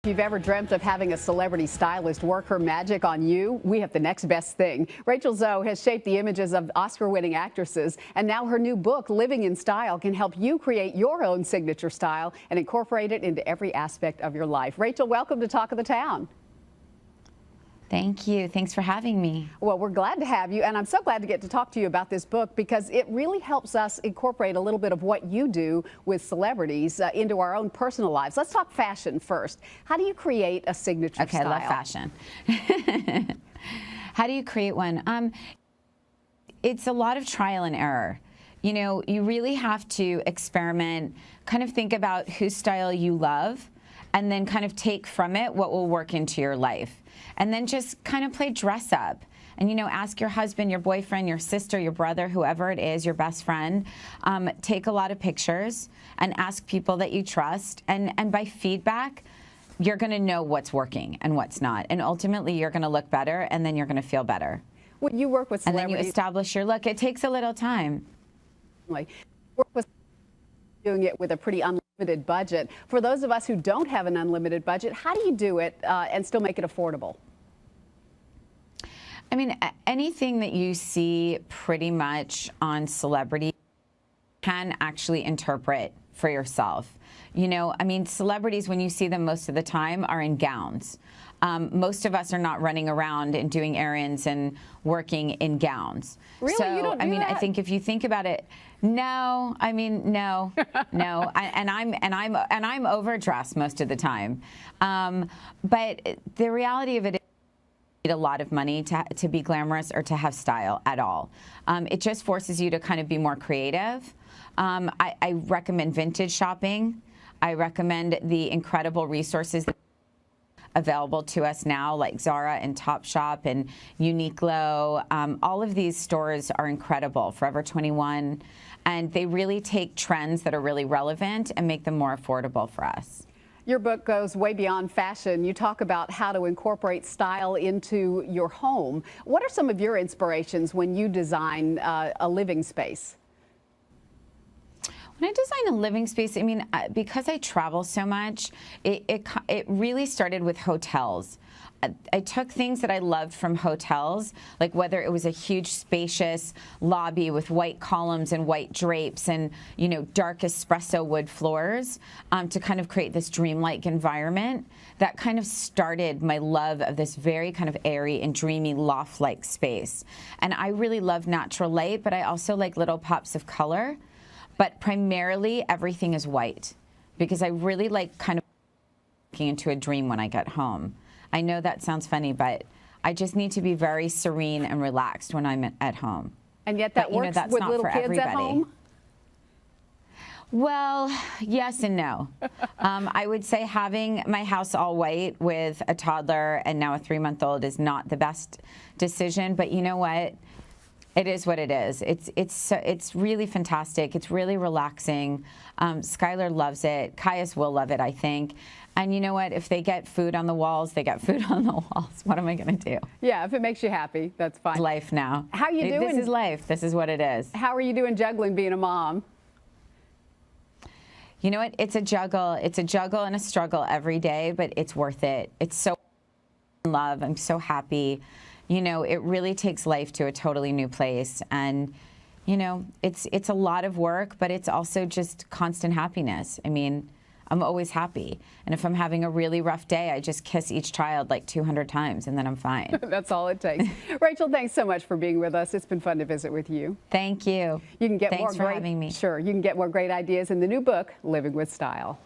If you've ever dreamt of having a celebrity stylist work her magic on you, we have the next best thing. Rachel Zoe has shaped the images of Oscar-winning actresses, and now her new book, Living in Style, can help you create your own signature style and incorporate it into every aspect of your life. Rachel, welcome to Talk of the Town. Thank you. Thanks for having me. Well, we're glad to have you, and I'm so glad to get to talk to you about this book because it really helps us incorporate a little bit of what you do with celebrities into our own personal lives. Let's talk fashion first. How do you create a signature style? Okay, I love fashion. How do you create one? It's a lot of trial and error. You know, you really have to experiment, kind of think about whose style you love, and then kind of take from it what will work into your life. And then just kind of play dress up. And, you know, ask your husband, your boyfriend, your sister, your brother, whoever it is, your best friend, take a lot of pictures and ask people that you trust. And by feedback, you're going to know what's working and what's not. And ultimately, you're going to look better, and then you're going to feel better. When you work with celebrities, and then you establish your look. It takes a little time. Work with doing it with a pretty unlimited budget. For those of us who don't have an unlimited budget, how do you do it and still make it affordable? I mean, anything that you see pretty much on celebrity can actually interpret for yourself. You know, I mean, celebrities, when you see them most of the time, are in gowns. Most of us are not running around and doing errands and working in gowns. Really? So, You don't do that? I think if you think about it, no. I mean, no. I'm overdressed most of the time. But the reality of it is, you need a lot of money to be glamorous or to have style at all. It just forces you to kind of be more creative. I recommend vintage shopping. I recommend the incredible resources that are available to us now, like Zara and Topshop and Uniqlo. All of these stores are incredible, Forever 21, and they really take trends that are really relevant and make them more affordable for us. Your book goes way beyond fashion. You talk about how to incorporate style into your home. What are some of your inspirations when you design a living space? When I design a living space, I mean, because I travel so much, it really started with hotels. I took things that I loved from hotels, like whether it was a huge spacious lobby with white columns and white drapes and, you know, dark espresso wood floors, to kind of create this dreamlike environment. That kind of started my love of this very kind of airy and dreamy loft-like space. And I really love natural light, but I also like little pops of color. But primarily, everything is white because I really like kind of looking into a dream when I get home. I know that sounds funny, but I just need to be very serene and relaxed when I'm at home. And yet that works with little kids at home? Well, yes and no. I would say having my house all white with a toddler and now a 3-month-old is not the best decision, but you know what? It is what it is. It's really fantastic. It's really relaxing. Skylar loves it. Caius will love it, I think. And you know what? If they get food on the walls, they get food on the walls. What am I going to do? Yeah, if it makes you happy, that's fine. It's life now. How are you doing? This is life. This is what it is. How are you doing juggling being a mom? You know what? It's a juggle. It's a juggle and a struggle every day, but it's worth it. It's so in love. I'm so happy. You know, it really takes life to a totally new place. And, you know, it's a lot of work, but it's also just constant happiness. I mean, I'm always happy. And if I'm having a really rough day, I just kiss each child like 200 times and then I'm fine. That's all it takes. Rachel, thanks so much for being with us. It's been fun to visit with you. Thank you. You can get Thanks more for having me. Sure. You can get more great ideas in the new book, Living with Style.